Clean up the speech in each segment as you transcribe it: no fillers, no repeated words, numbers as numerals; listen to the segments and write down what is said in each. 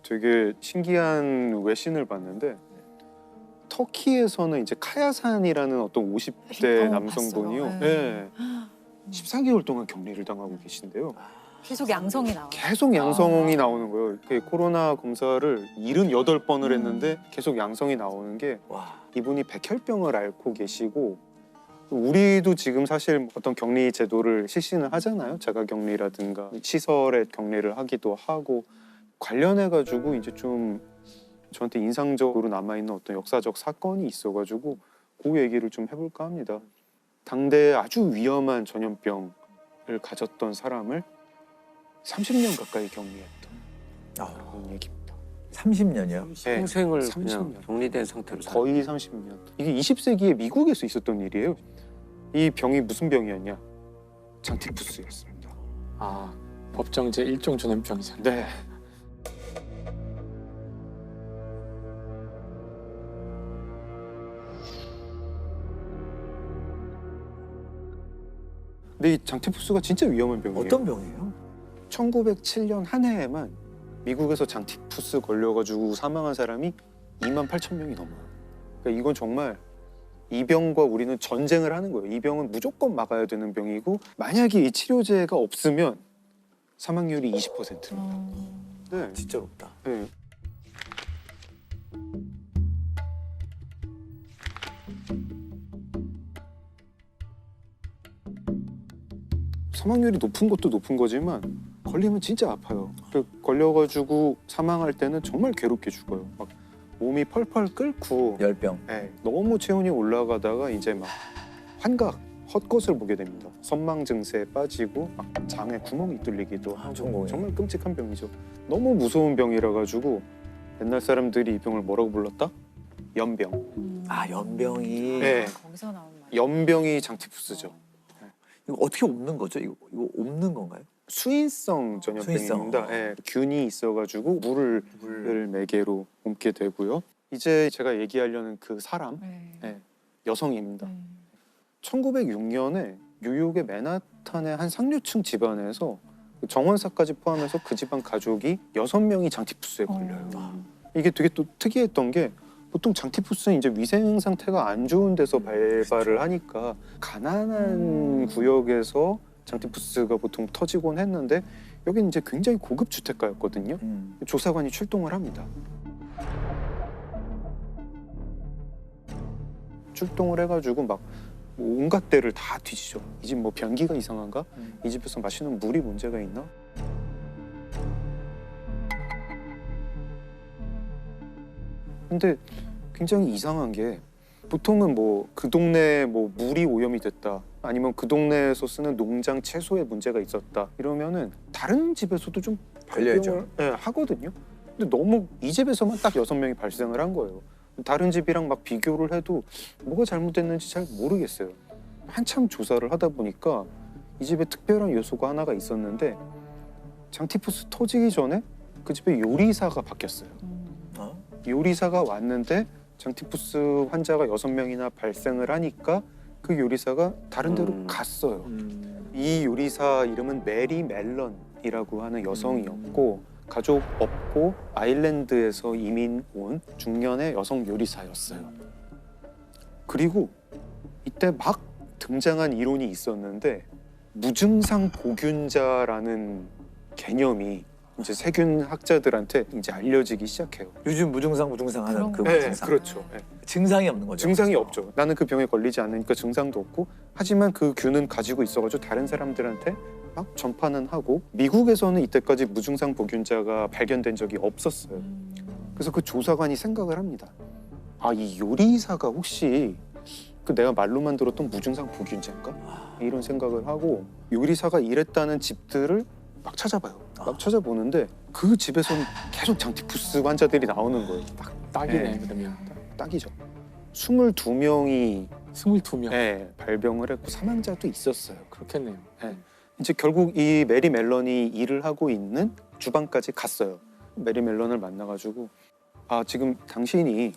되게 신기한 외신을 봤는데 터키에서는 이제 카야산이라는 어떤 50대 남성분이요. 봤어요. 네. 14개월 동안 격리를 당하고 계신데요. 계속 양성이 나와. 계속 양성이 나오는 거예요. 그 코로나 검사를 78번을 했는데 계속 양성이 나오는 게 와. 이분이 백혈병을 앓고 계시고 우리도 지금 사실 어떤 격리 제도를 실시는 하잖아요. 자가격리라든가 시설에 격리를 하기도 하고 관련해가지고 이제 좀 저한테 인상적으로 남아있는 어떤 역사적 사건이 있어가지고 그 얘기를 좀 해볼까 합니다. 당대에 아주 위험한 전염병을 가졌던 사람을 30년 가까이 격리했던 그런 얘기입니다. 30년이요? 네, 평생을 30년. 그냥 격리된 상태로 살 거의 30년. 이게 20세기에 미국에서 있었던 일이에요. 이 병이 무슨 병이었냐? 장티푸스였습니다. 아, 법정제 1종 전염병이잖아요. 네. 근데 이 장티푸스가 진짜 위험한 병이에요. 어떤 병이에요? 1907년 한 해에만 미국에서 장티푸스 걸려가지고 사망한 사람이 28,000명이 넘어요. 그러니까 이건 정말 이 병과 우리는 전쟁을 하는 거예요. 이 병은 무조건 막아야 되는 병이고 만약에 이 치료제가 없으면 사망률이 20%입니다. 네. 진짜 없다. 네. 사망률이 높은 것도 높은 거지만 걸리면 진짜 아파요. 걸려가지고 사망할 때는 정말 괴롭게 죽어요. 막 몸이 펄펄 끓고 열병. 네, 너무 체온이 올라가다가 이제 막 환각, 헛것을 보게 됩니다. 선망 증세에 빠지고 막 장에 구멍이 뚫리기도 하고 전공이네. 정말 끔찍한 병이죠. 너무 무서운 병이라 가지고 옛날 사람들이 이 병을 뭐라고 불렀다? 연병. 아, 연병이. 네, 거기서 나온 말. 연병이 장티푸스죠. 이거 어떻게 옵는 거죠? 이거 옵는 건가요? 수인성 전염병입니다. 수인성. 예, 균이 있어가지고 물을 매개로 옮게 되고요. 이제 제가 얘기하려는 그 사람 네. 여성입니다. 1906년에 뉴욕의 맨하탄의 한 상류층 집안에서 정원사까지 포함해서 그 집안 가족이 6명이 장티푸스에 걸려요. 이게 되게 또 특이했던 게 보통 장티푸스는 이제 위생 상태가 안 좋은 데서 발발을 하니까 가난한 구역에서 장티푸스가 보통 터지곤 했는데 여기는 이제 굉장히 고급 주택가였거든요. 조사관이 출동을 합니다. 출동을 해가지고 막뭐 온갖 데를 다 뒤지죠. 이 집 뭐 변기가 이상한가? 이 집에서 마시는 물이 문제가 있나? 근데 굉장히 이상한 게 보통은 뭐 그 동네에 뭐 물이 오염이 됐다 아니면 그 동네에서 쓰는 농장 채소에 문제가 있었다 이러면은 다른 집에서도 좀 걸려야죠. 발병을 하거든요. 근데 너무 이 집에서만 딱 6명이 발생을 한 거예요. 다른 집이랑 막 비교를 해도 뭐가 잘못됐는지 잘 모르겠어요. 한참 조사를 하다 보니까 이 집에 특별한 요소가 하나가 있었는데 장티푸스 터지기 전에 그 집에 요리사가 바뀌었어요. 어? 요리사가 왔는데 장티푸스 환자가 6명이나 발생을 하니까 그 요리사가 다른 데로 갔어요. 이 요리사 이름은 메리 멜런이라고 하는 여성이었고 가족 없고 아일랜드에서 이민 온 중년의 여성 요리사였어요. 그리고 이때 막 등장한 이론이 있었는데 무증상 보균자라는 개념이 이제 세균 학자들한테 이제 알려지기 시작해요. 요즘 무증상 하는 그 네, 무증상. 그렇죠. 네. 증상이 없는 거죠. 증상이 없죠. 나는 그 병에 걸리지 않으니까 증상도 없고 하지만 그 균은 가지고 있어가지고 다른 사람들한테 막 전파는 하고 미국에서는 이때까지 무증상 보균자가 발견된 적이 없었어요. 그래서 그 조사관이 생각을 합니다. 아, 이 요리사가 혹시 그 내가 말로만 들었던 무증상 보균자인가? 이런 생각을 하고 요리사가 일했다는 집들을 막 찾아봐요. 막 찾아보는데 그 집에서는 계속 장티푸스 환자들이 나오는 거예요. 딱이네, 네. 그러면. 딱이죠. 22명이 22명. 발병을 했고 사망자도 있었어요. 그렇겠네요. 이제 결국 이 메리 멜런이 일을 하고 있는 주방까지 갔어요. 메리 멜런을 만나가지고 아, 지금 당신이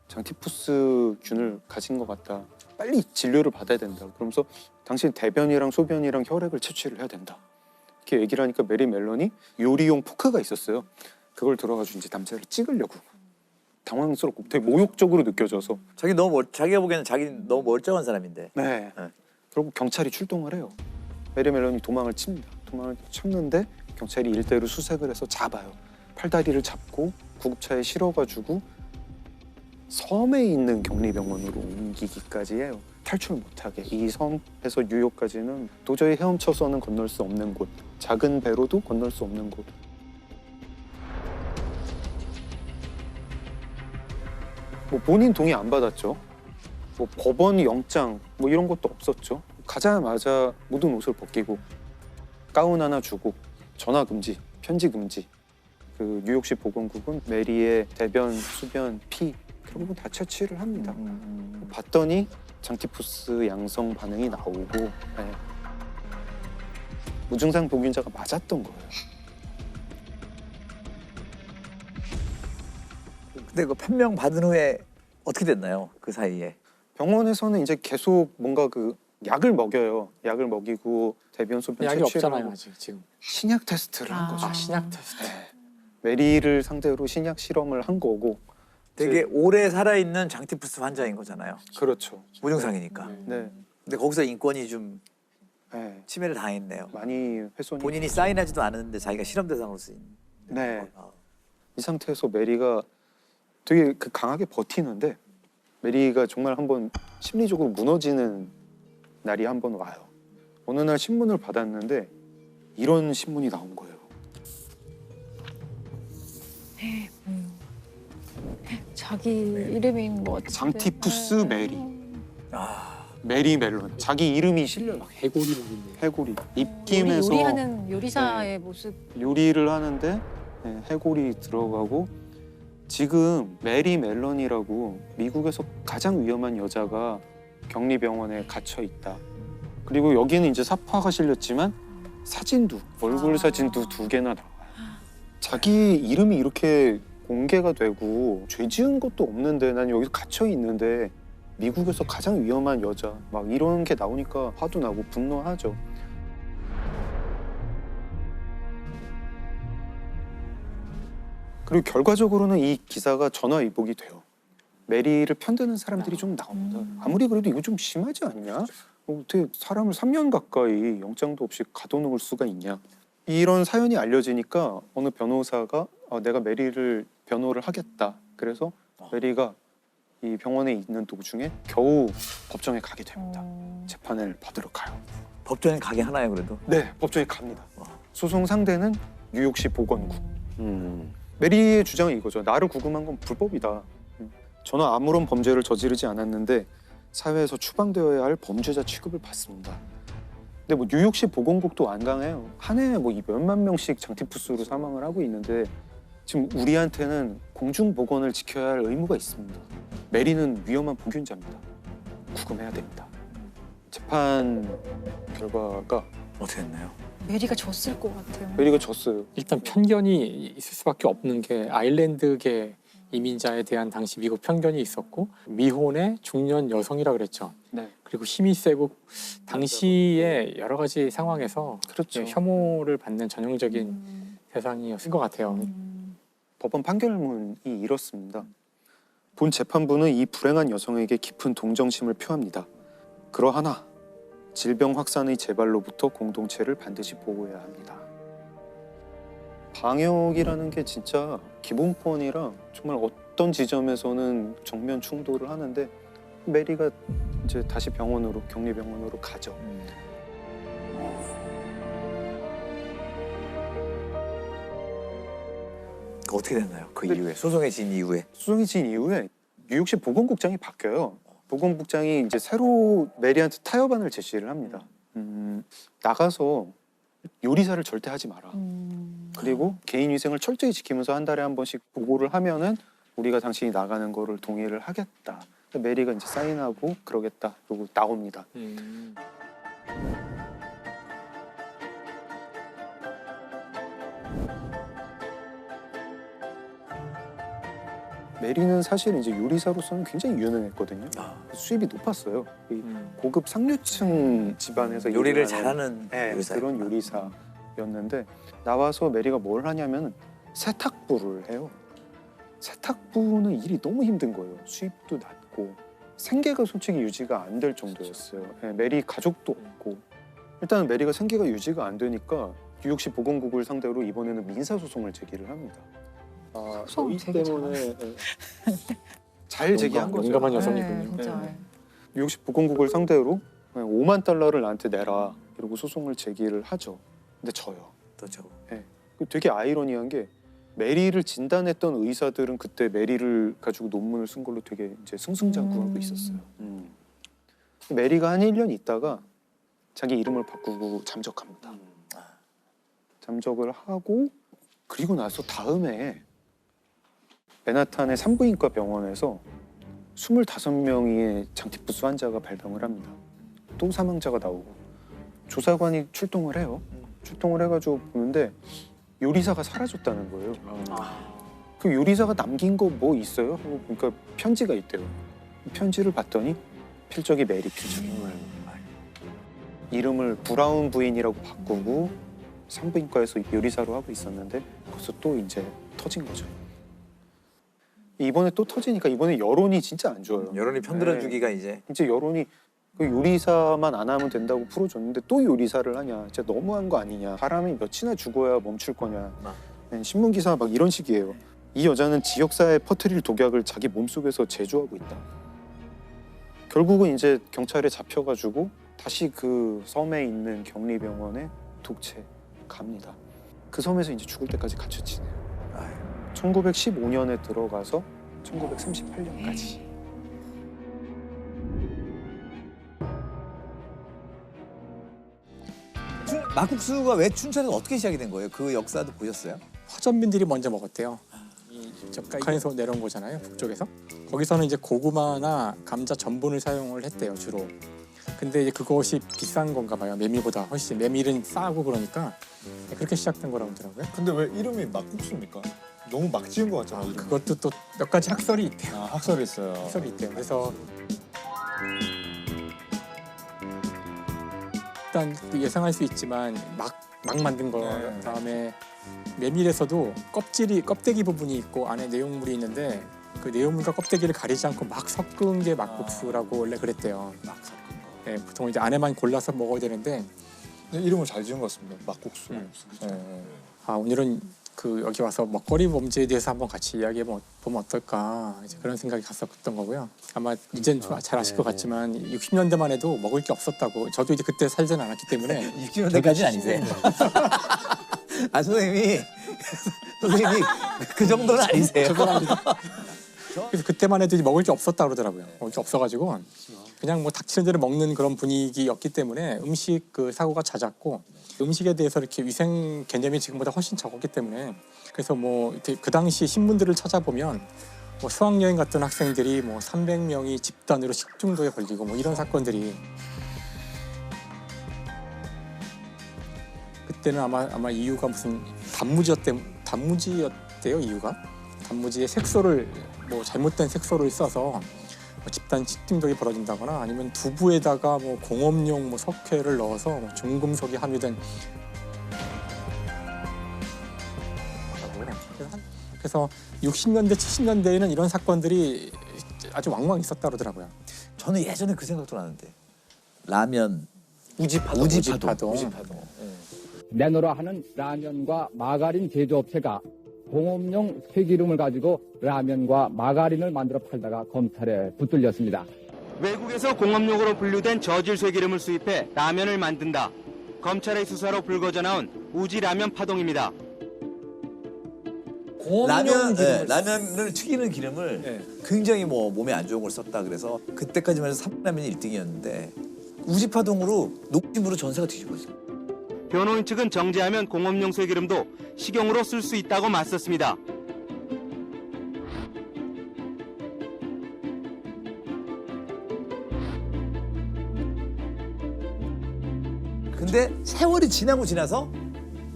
장티푸스 균을 가진 것 같다. 빨리 진료를 받아야 된다. 그러면서 당신 대변이랑 소변이랑 혈액을 채취를 해야 된다. 이렇게 얘기를 하니까 메리 멜런이 요리용 포크가 있었어요. 그걸 들어가지고 이제 남자를 찍으려고 당황스럽고 되게 모욕적으로 느껴져서 자기가 보기에는 자기 너무 멀쩡한 사람인데. 네. 네. 그리고 경찰이 출동을 해요. 메리 멜론이 도망을 칩니다. 도망을 쳤는데 경찰이 일대로 수색을 해서 잡아요. 팔다리를 잡고 구급차에 실어가지고 섬에 있는 격리병원으로 옮기기까지 해요. 탈출 못하게. 이 섬에서 뉴욕까지는 도저히 헤엄쳐서는 건널 수 없는 곳, 작은 배로도 건널 수 없는 곳. 뭐 본인 동의 안 받았죠. 뭐 법원 영장 뭐 이런 것도 없었죠. 가자마자 모든 옷을 벗기고 가운 하나 주고 전화 금지, 편지 금지. 그 뉴욕시 보건국은 메리의 대변, 수변, 피 그런 거 다 채취를 합니다. 봤더니 장티푸스 양성 반응이 나오고 네. 무증상 보균자가 맞았던 거예요. 근데 그 판명 받은 후에 어떻게 됐나요? 그 사이에. 병원에서는 이제 계속 뭔가 그 약을 먹여요. 약을 먹이고 대변, 소변 약이 채취를 없잖아요 하고 아직 지금. 신약 테스트를 한 거죠. 아 신약 테스트. 네. 메리를 상대로 신약 실험을 한 거고 되게 오래 살아있는 장티푸스 환자인 거잖아요. 그렇죠. 무증상이니까. 네. 근데 거기서 인권이 좀 네. 침해를 당했네요. 많이 훼손이 본인이 사인하지도 않았는데 자기가 실험 대상으로 쓰인. 네. 이 상태에서 메리가 되게 그 강하게 버티는데 메리가 정말 한번 심리적으로 무너지는 날이 한번 와요. 어느 날 신문을 받았는데 이런 신문이 나온 거예요. 자기 이름이 뭐 장티푸스 메리. 아, 메리 멜론. 자기 이름이 실려요. 막 해골이 막 있네. 해골이. 입김에서 요리하는 요리사의 모습. 요리를 하는데 네, 해골이 들어가고 지금 메리 멜론이라고 미국에서 가장 위험한 여자가 격리병원에 갇혀 있다. 그리고 여기는 이제 사파가 실렸지만 사진도 얼굴 사진도 2개나 나와요. 자기 이름이 이렇게 공개가 되고 죄 지은 것도 없는데 난 여기서 갇혀 있는데 미국에서 가장 위험한 여자 막 이런 게 나오니까 화도 나고 분노하죠. 그리고 결과적으로는 이 기사가 전화위복이 돼요. 메리를 편드는 사람들이 좀 나옵니다. 아무리 그래도 이거 좀 심하지 않냐? 어떻게 사람을 3년 가까이 영장도 없이 가둬놓을 수가 있냐? 이런 사연이 알려지니까 어느 변호사가 내가 메리를 변호를 하겠다. 그래서 메리가 이 병원에 있는 도중에 겨우 법정에 가게 됩니다. 재판을 받으러 가요. 법정에 가게 하나요 그래도? 네, 법정에 갑니다. 소송 상대는 뉴욕시 보건국. 메리의 주장은 이거죠. 나를 구금한 건 불법이다. 저는 아무런 범죄를 저지르지 않았는데 사회에서 추방되어야 할 범죄자 취급을 받습니다. 근데 뭐 뉴욕시 보건국도 완강해요. 한 해에 뭐 몇만 명씩 장티푸스로 사망을 하고 있는데 지금 우리한테는 공중보건을 지켜야 할 의무가 있습니다. 메리는 위험한 보균자입니다. 구금해야 됩니다. 재판 결과가 어떻게 했나요? 메리가 졌을 것 같아요. 메리가 졌어요. 일단 편견이 있을 수밖에 없는 게 아일랜드계 이민자에 대한 당시 미국 편견이 있었고 미혼의 중년 여성이라 그랬죠. 네, 그리고 힘이 세고 당시의 여러 가지 상황에서 그렇죠. 혐오를 받는 전형적인 대상이었을 것 같아요. 법원 판결문이 이렇습니다. 본 재판부는 이 불행한 여성에게 깊은 동정심을 표합니다. 그러하나 질병 확산의 재발로부터 공동체를 반드시 보호해야 합니다. 방역이라는 게 진짜 기본권이라 정말 어떤 지점에서는 정면 충돌을 하는데 메리가 이제 다시 병원으로 격리병원으로 가죠. 어떻게 됐나요? 그 이후에 소송에 진 이후에. 수정이 진 이후에 뉴욕시 보건국장이 바뀌어요. 보건국장이 이제 새로 메리한테 타협안을 제시를 합니다. 나가서 요리사를 절대 하지 마라. 그리고 개인 위생을 철저히 지키면서 한 달에 한 번씩 보고를 하면은 우리가 당신이 나가는 거를 동의를 하겠다. 메리가 이제 사인하고 그러겠다. 그리고 나옵니다. 메리는 사실 이제 요리사로서는 굉장히 유능했거든요. 수입이 높았어요. 이 고급 상류층 집안에서 요리를 일을 하는 잘하는 네, 요리사였구나. 그런 요리사였는데 나와서 메리가 뭘 하냐면 세탁부를 해요. 세탁부는 일이 너무 힘든 거예요. 수입도 낮고 생계가 솔직히 유지가 안 될 정도였어요. 네, 메리 가족도 없고 일단은 메리가 생계가 유지가 안 되니까 뉴욕시 보건국을 상대로 이번에는 민사소송을 제기를 합니다. 소송 이 되게 때문에 잘 제기한 거죠. 용감한 네, 여성이군요. 진짜. 네. 뉴욕시 보건국을 상대로 $50,000를 나한테 내라 이러고 소송을 제기를 하죠. 근데 져요. 그렇죠. 되게 아이러니한 게 메리를 진단했던 의사들은 그때 메리를 가지고 논문을 쓴 걸로 되게 이제 승승장구하고 있었어요. 메리가 한 1년 있다가 자기 이름을 바꾸고 잠적합니다. 잠적을 하고 그리고 나서 다음에 맨하탄의 산부인과 병원에서 25명의 장티푸스 환자가 발병을 합니다. 또 사망자가 나오고 조사관이 출동을 해요. 출동을 해가지고 보는데 요리사가 사라졌다는 거예요. 그 요리사가 남긴 거 뭐 있어요? 하고 보니까 편지가 있대요. 편지를 봤더니 필적이 메리 필적인 거예요. 이름을 브라운 부인이라고 바꾸고 산부인과에서 요리사로 하고 있었는데 거기서 또 이제 터진 거죠. 이번에 또 터지니까 이번에 여론이 진짜 안 좋아요. 여론이 편들어주기가 이제 이제 여론이 그 요리사만 안 하면 된다고 풀어줬는데 또 요리사를 하냐, 진짜 너무한 거 아니냐, 사람이 몇이나 죽어야 멈출 거냐, 신문 기사 막 이런 식이에요. 이 여자는 지역사회에 퍼뜨릴 독약을 자기 몸속에서 제조하고 있다. 결국은 이제 경찰에 잡혀가지고 다시 그 섬에 있는 격리병원에 독채 갑니다. 그 섬에서 이제 죽을 때까지 갇혀 지내요. 1915년에 들어가서 1938년까지. 막국수가 왜 춘천에서 어떻게 시작이 된 거예요? 그 역사도 보셨어요? 화전민들이 먼저 먹었대요. 저 북한에서 내려온 거잖아요, 북쪽에서. 거기서는 이제 고구마나 감자 전분을 사용을 했대요, 주로. 근데 이제 그것이 비싼 건가 봐요, 메밀보다 훨씬. 메밀은 싸고 그러니까 그렇게 시작된 거라고 하더라고요. 근데 왜 이름이 막국수입니까? 너무 막 지은 것 같잖아요. 이름이. 그것도 또 몇 가지 학설이 있대요. 학설이 있어요. 학설이 있대요. 그래서 일단 예상할 수 있지만 막 만든 거 네. 다음에 메밀에서도 껍데기 부분이 있고 안에 내용물이 있는데 그 내용물과 껍데기를 가리지 않고 막 섞은 게 막국수라고 원래 그랬대요. 막 섞은 거. 네, 보통 이제 안에만 골라서 먹어야 되는데 근데 이름을 잘 지은 것 같습니다. 막국수. 네. 오늘은 그 여기 와서 먹거리 범죄에 대해서 한번 같이 이야기해 보면 어떨까 이제 그런 생각이 갔었던 거고요. 아마 이제는 좀 잘 아실 것 같지만 60년대만 해도 먹을 게 없었다고. 저도 이제 그때 살지는 않았기 때문에 60년대까지는 아니세요? 아 선생님이 그 정도는 아니세요? 그래서 그때만 해도 이제 먹을 게 없었다 그러더라고요. 먹을 게 없어가지고 그냥 뭐 닥치는 대로 먹는 그런 분위기였기 때문에 음식 그 사고가 잦았고 음식에 대해서 이렇게 위생 개념이 지금보다 훨씬 적었기 때문에 그래서 뭐 이렇게 그 당시 신문들을 찾아보면 뭐 수학여행 갔던 학생들이 뭐 300명이 집단으로 식중독에 걸리고 뭐 이런 사건들이 그때는 아마 이유가 무슨 단무지였대요 이유가 단무지에 색소를 뭐 잘못된 색소를 써서 뭐 집단 식중독이 벌어진다거나 아니면 두부에다가 뭐 공업용 뭐 석회를 넣어서 뭐 중금속이 함유된 그래서 60년대 70년대에는 이런 사건들이 아주 왕왕 있었다 그러더라고요. 저는 예전에 그 생각도 나는데 라면 우지파동. 내노라 하는 라면과 마가린 제조업체가 공업용 쇠기름을 가지고 라면과 마가린을 만들어 팔다가 검찰에 붙들렸습니다. 외국에서 공업용으로 분류된 저질 쇠기름을 수입해 라면을 만든다. 검찰의 수사로 불거져 나온 우지 라면 파동입니다. 라면을 튀기는 기름을 굉장히 뭐 몸에 안 좋은 걸 썼다 그래서 그때까지만 해도 삼라면이 1등이었는데 우지파동으로 녹즙으로 전세가 뒤집어졌어요. 변호인 측은 정제하면 공업용 쇠기름도 식용으로 쓸 수 있다고 맞섰습니다. 근데 세월이 지나서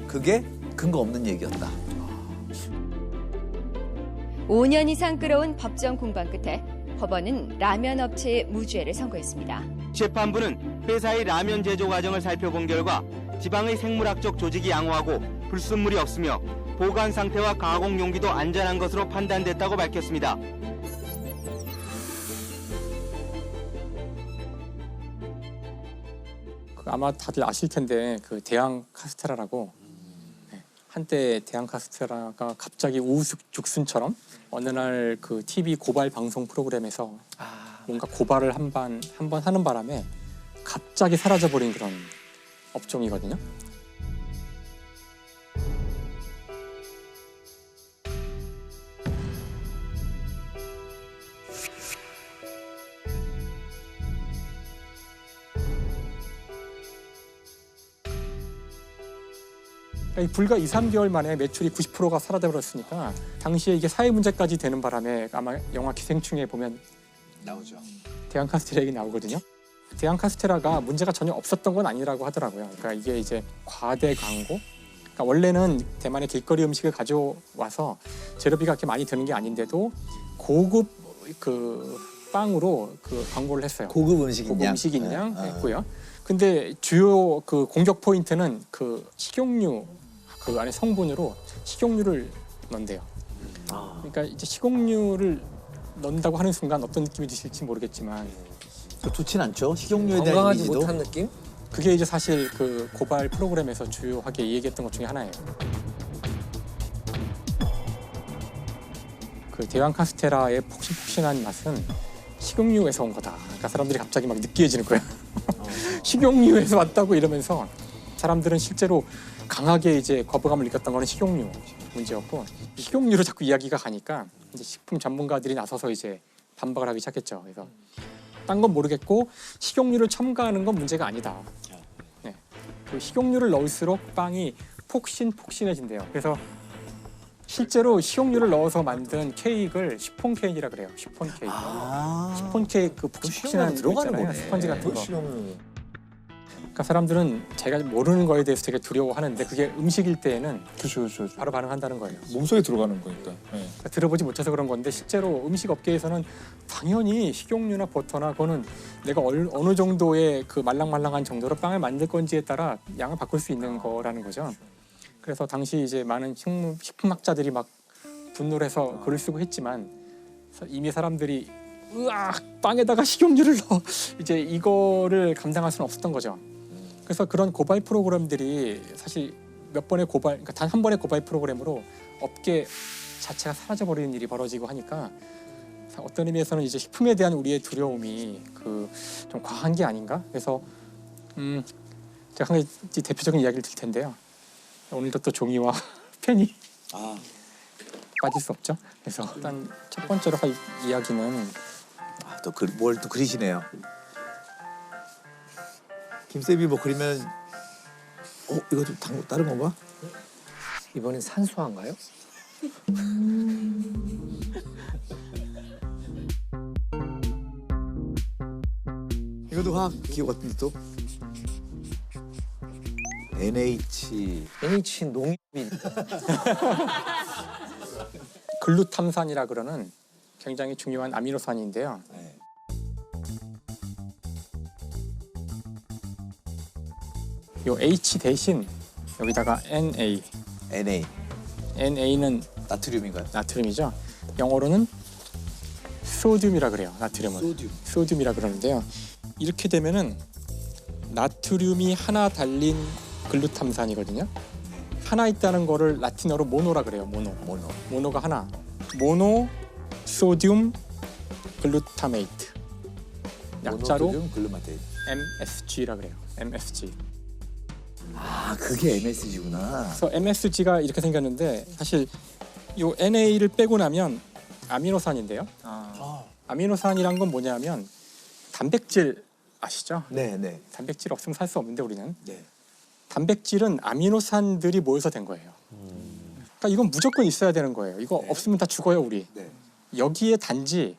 그게 근거 없는 얘기였다. 5년 이상 끌어온 법정 공방 끝에 법원은 라면 업체의 무죄를 선고했습니다. 재판부는 회사의 라면 제조 과정을 살펴본 결과 지방의 생물학적 조직이 양호하고 불순물이 없으며 보관 상태와 가공 용기도 안전한 것으로 판단됐다고 밝혔습니다. 아마 다들 아실 텐데 그 대왕 카스테라라고 네, 한때 대왕 카스테라가 갑자기 우후죽순처럼 어느 날 그 TV 고발 방송 프로그램에서 뭔가 고발을 한 번 하는 바람에 갑자기 사라져버린 그런 업종이거든요. 그러니까 불과 2, 3개월 만에 매출이 90%가 사라져버렸으니까 당시에 이게 사회 문제까지 되는 바람에 아마 영화 기생충에 보면 나오죠. 대왕 카스테라 얘기 나오거든요. 대왕 카스테라가 문제가 전혀 없었던 건 아니라고 하더라고요. 그러니까 이게 이제 과대 광고. 그러니까 원래는 대만의 길거리 음식을 가져와서 재료비가 그렇게 많이 드는 게 아닌데도 고급 그 빵으로 그 광고를 했어요. 고급 음식인 양. 음식인 양 했고요. 근데 주요 그 공격 포인트는 그 식용유 그 안에 성분으로 식용유를 넣는데요. 그러니까 이제 식용유를 넣는다고 하는 순간 어떤 느낌이 드실지 모르겠지만 좋진 않죠. 식용유에 대한 건강하지 이미지도. 못한 느낌? 그게 이제 사실 그 고발 프로그램에서 주요하게 얘기했던 것 중에 하나예요. 그 대왕 카스테라의 폭신폭신한 맛은 식용유에서 온 거다. 그러니까 사람들이 갑자기 막 느끼해지는 거야. 식용유에서 왔다고 이러면서 사람들은 실제로 강하게 이제 거부감을 느꼈던 거는 식용유 문제였고 식용유로 자꾸 이야기가 가니까 이제 식품 전문가들이 나서서 이제 반박을 하기 시작했죠. 그래서 딴 건 모르겠고 식용유를 첨가하는 건 문제가 아니다. 네. 그 식용유를 넣을수록 빵이 폭신해진대요. 그래서 실제로 식용유를 넣어서 만든 케이크를 시폰 케이크라 그래요. 시폰 케이크. 시폰 케이크 그 폭신폭신한 들어가는 있잖아요. 거네. 스펀지 같은 거. 식용유. 그러니까 사람들은 제가 모르는 거에 대해서 되게 두려워하는데 그게 음식일 때에는 그렇죠. 바로 반응한다는 거예요. 몸속에 들어가는 거니까. 네. 그러니까 들어보지 못해서 그런 건데 실제로 음식 업계에서는 당연히 식용유나 버터나 그거는 내가 어느 정도의 그 말랑말랑한 정도로 빵을 만들 건지에 따라 양을 바꿀 수 있는 거라는 거죠. 그래서 당시 이제 많은 식품학자들이 막 분노를 해서 글을 쓰고 했지만 이미 사람들이 으악 빵에다가 식용유를 넣어 이제 이거를 감당할 수는 없었던 거죠. 그래서 그런 고발 프로그램들이 사실 몇 번의 고발, 그러니까 단 한 번의 고발 프로그램으로 업계 자체가 사라져버리는 일이 벌어지고 하니까 어떤 의미에서는 이제 식품에 대한 우리의 두려움이 그 좀 과한 게 아닌가? 그래서 제가 한 가지 대표적인 이야기를 드릴 텐데요. 오늘도 또 종이와 펜이 빠질 수 없죠. 그래서 일단 첫 번째로 할 이야기는 뭘 또 그리시네요. 김쌤이 뭐 그리면 이거 좀 다른 건가? 이번엔 산수화인가요? 이것도 화학 기호 같은데 또 NH NH 농협이 글루탐산이라 그러는 굉장히 중요한 아미노산인데요. 네. 요 H 대신 여기다가 NA. NA NA는 나트륨인가요? 나트륨이죠. 영어로는 소듐이라 그래요. 나트륨은. 소듐이라 그러는데요. 이렇게 되면은 나트륨이 하나 달린 글루탐산이거든요. 하나 있다는 거를 라틴어로 모노라 그래요. 모노가 하나. 모노 소듐 글루타메이트. 약자로 모노소듐 글루타메이트. MSG라 그래요. MSG. 그게 MSG구나. 그래서 MSG가 이렇게 생겼는데 사실 요 NA를 빼고 나면 아미노산인데요. 아미노산이란 건 뭐냐면 단백질 아시죠? 네. 단백질 없으면 살 수 없는데 우리는 네. 단백질은 아미노산들이 모여서 된 거예요. 그러니까 이건 무조건 있어야 되는 거예요. 이거 없으면 다 죽어요 우리. 네. 여기에 단지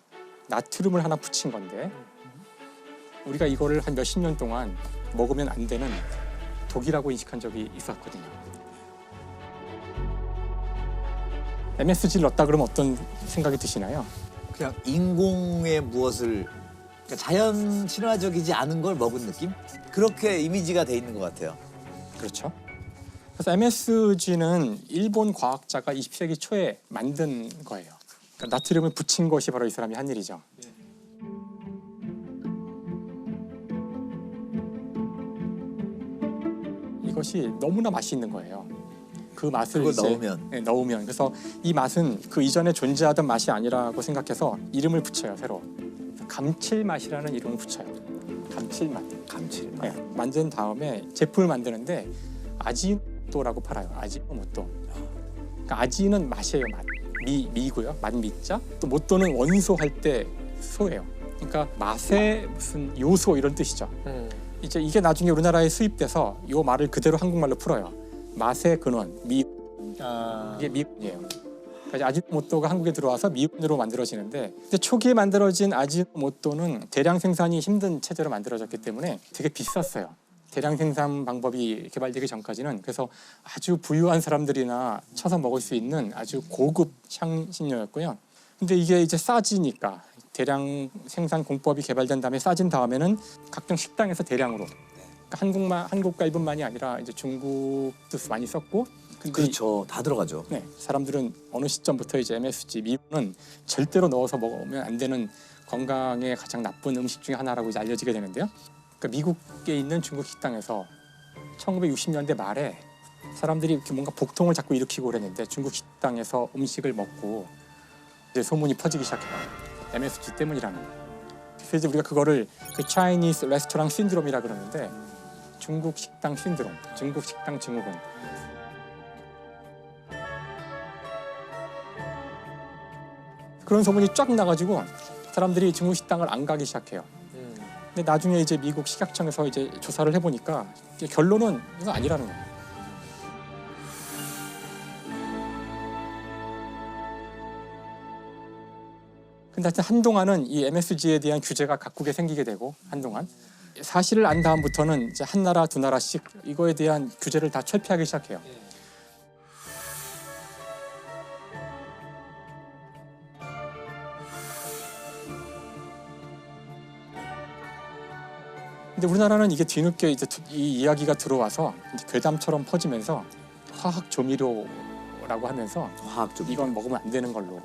나트륨을 하나 붙인 건데 우리가 이거를 한 몇십 년 동안 먹으면 안 되는 독이라고 인식한 적이 있었거든요. MSG를 넣었다 그러면 어떤 생각이 드시나요? 그냥 인공의 무엇을 그러니까 자연 친화적이지 않은 걸 먹은 느낌? 그렇게 이미지가 돼 있는 것 같아요. 그렇죠. 그래서 MSG는 일본 과학자가 20세기 초에 만든 거예요. 그러니까 나트륨을 붙인 것이 바로 이 사람이 한 일이죠. 이것이 너무나 맛있는 거예요. 그 맛을 그걸 이제 넣으면. 네, 넣으면 그래서 이 맛은 그 이전에 존재하던 맛이 아니라고 생각해서 이름을 붙여요. 새로 감칠맛이라는 이름을 붙여요. 감칠맛. 감칠맛. 네, 만든 다음에 제품을 만드는데 아지노모토라고 팔아요. 아지노모토. 그러니까 아지는 맛이에요. 맛. 미고요. 맛 미자. 또 모토는 원소 할 때 소예요. 그러니까 맛의 무슨 요소 이런 뜻이죠. 이제 이게 나중에 우리나라에 수입돼서 이 말을 그대로 한국말로 풀어요. 맛의 근원, 이게 미군이에요. 그러니까 아지노모토가 한국에 들어와서 미군으로 만들어지는데, 근데 초기에 만들어진 아지노모토는 대량 생산이 힘든 체제로 만들어졌기 때문에 되게 비쌌어요. 대량 생산 방법이 개발되기 전까지는. 그래서 아주 부유한 사람들이나 쳐서 먹을 수 있는 아주 고급 향신료였고요. 근데 이게 이제 싸지니까 대량 생산 공법이 개발된 다음에 싸진 다음에는 각종 식당에서 대량으로, 그러니까 한국과 일본만이 아니라 이제 중국도 많이 썼고. 근데 그렇죠. 다 들어가죠. 네, 사람들은 어느 시점부터 이제 MSG 미군은 절대로 넣어서 먹으면 안 되는 건강에 가장 나쁜 음식 중에 하나라고 이제 알려지게 되는데요. 그러니까 미국에 있는 중국 식당에서 1960년대 말에 사람들이 이렇게 뭔가 복통을 자꾸 일으키고 그랬는데 중국 식당에서 음식을 먹고 이제 소문이 퍼지기 시작해요. MSG 때문이라는. 그래서 이제 우리가 그거를 그 Chinese Restaurant Syndrome이라 그러는데, 중국 식당 신드롬, 중국 식당 증후군. 그런 소문이 쫙 나가지고 사람들이 중국 식당을 안 가기 시작해요. 근데 나중에 이제 미국 식약청에서 이제 조사를 해보니까 결론은 이거 아니라는 거예요. 근데 하여튼 한동안은 이 MSG에 대한 규제가 각국에 생기게 되고, 한동안 사실을 안 다음부터는 이제 한 나라 두 나라씩 이거에 대한 규제를 다 철폐하기 시작해요. 근데 우리나라는 이게 뒤늦게 이제 이 이야기가 들어와서 이제 괴담처럼 퍼지면서 화학 조미료라고 하면서 이건 먹으면 안 되는 걸로.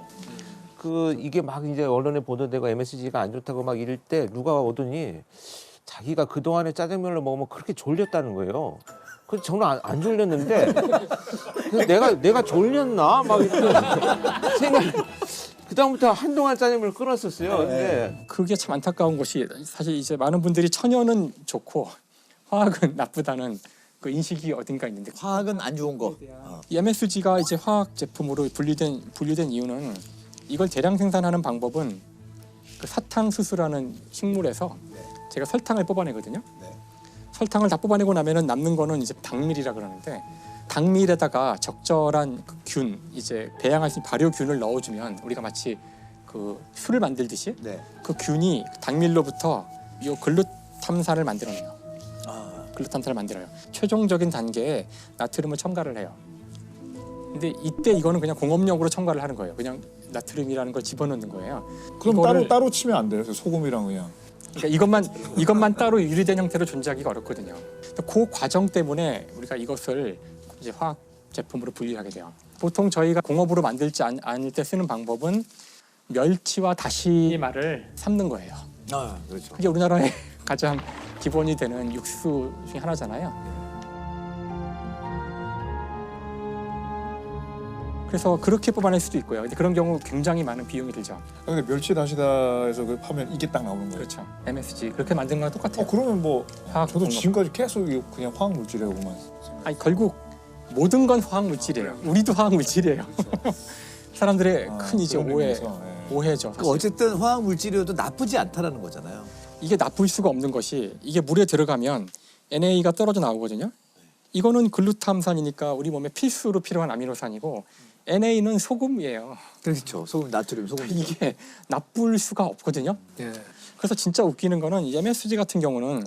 이게 막 이제 언론에 보도되고 MSG가 안 좋다고 막 이럴 때 누가 오더니 자기가 그 동안에 짜장면을 먹으면 그렇게 졸렸다는 거예요. 그래서 저는 안 졸렸는데 그래서 내가 졸렸나 막 이렇게 생각. 그 다음부터 한동안 짜장면을 끊었었어요. 근데 그게 참 안타까운 것이, 사실 이제 많은 분들이 천연은 좋고 화학은 나쁘다는 그 인식이 어딘가 있는데, 화학은 안 좋은 거. 이 MSG가 이제 화학 제품으로 분류된 이유는, 이걸 대량 생산하는 방법은 그 사탕수수라는 식물에서 제가 설탕을 뽑아내거든요. 설탕을 다 뽑아내고 나면은 남는 거는 이제 당밀이라 그러는데, 당밀에다가 적절한 그 균, 이제 배양할 수 있는 발효균을 넣어주면 우리가 마치 그 술을 만들듯이 그 균이 당밀로부터 이 글루탐산을 만들어내요. 글루탐산을 만들어요. 최종적인 단계에 나트륨을 첨가를 해요. 근데 이때 이거는 그냥 공업용으로 첨가를 하는 거예요. 그냥 나트륨이라는 걸 집어넣는 거예요. 그럼 따로 치면 안 돼요? 소금이랑 그냥. 그러니까 이것만 따로 유리된 형태로 존재하기가 어렵거든요. 그 과정 때문에 우리가 이것을 이제 화학 제품으로 분리하게 돼요. 보통 저희가 공업으로 만들지 않을 때 쓰는 방법은 멸치와 다시마를 삶는 거예요. 그렇죠. 그게 우리나라의 가장 기본이 되는 육수 중에 하나잖아요. 그래서 그렇게 뽑아낼 수도 있고요. 근데 그런 경우 굉장히 많은 비용이 들죠. 근데 멸치 다시다에서 그 파면 이게 딱 나오는 거예요. 그렇죠. MSG 그렇게 만든 거랑 똑같아요. 그러면 뭐 화학 저도 공업. 지금까지 계속 그냥 화학 물질이라고만. 아니 결국 모든 건 화학 물질이에요. 우리도 화학 물질이에요. 사람들의 큰 이제 오해죠. 그 어쨌든 화학 물질이어도 나쁘지 않다라는 거잖아요. 이게 나쁠 수가 없는 것이, 이게 물에 들어가면 NA가 떨어져 나오거든요. 이거는 글루탐산이니까 우리 몸에 필수로 필요한 아미노산이고, NA는 소금이에요. 그렇죠. 소금, 나트륨, 소금. 이게 나쁠 수가 없거든요. 그래서 진짜 웃기는 거는 이 MSG 같은 경우는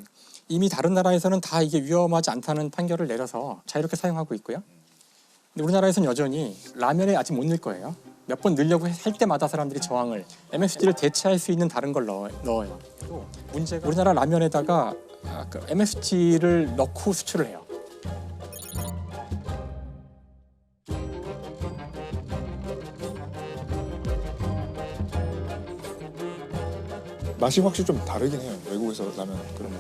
이미 다른 나라에서는 다 이게 위험하지 않다는 판결을 내려서 자유롭게 사용하고 있고요. 근데 우리나라에서는 여전히 라면에 아직 못 넣을 거예요. 몇 번 넣으려고 할 때마다 사람들이 저항을, MSG를 대체할 수 있는 다른 걸 넣어요. 또 문제가 우리나라 라면에다가 MSG를 넣고 수출을 해요. 맛이 확실히 좀 다르긴 해요. 외국에서 라면 그러면.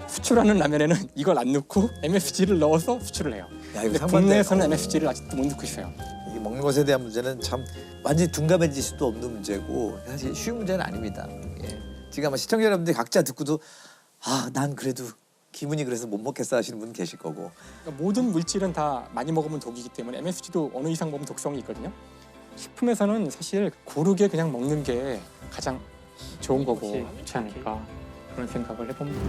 수출하는 라면에는 이걸 안 넣고 MSG를 넣어서 수출을 해요. 야, 이거 근데 상반되네. 국내에서는 MSG를 아직도 못 넣고 있어요. 이 먹는 것에 대한 문제는 참 완전히 둔감해질 수도 없는 문제고 사실 쉬운 문제는 아닙니다. 예. 지금 아마 시청자 여러분들이 각자 듣고도 난 그래도 기분이 그래서 못 먹겠어 하시는 분 계실 거고. 그러니까 모든 물질은 다 많이 먹으면 독이기 때문에 MSG도 어느 이상 먹으면 독성이 있거든요. 식품에서는 사실 고르게 그냥 먹는 게 가장 좋은 거고 그렇지 않을까 그런 생각을 해봅니다.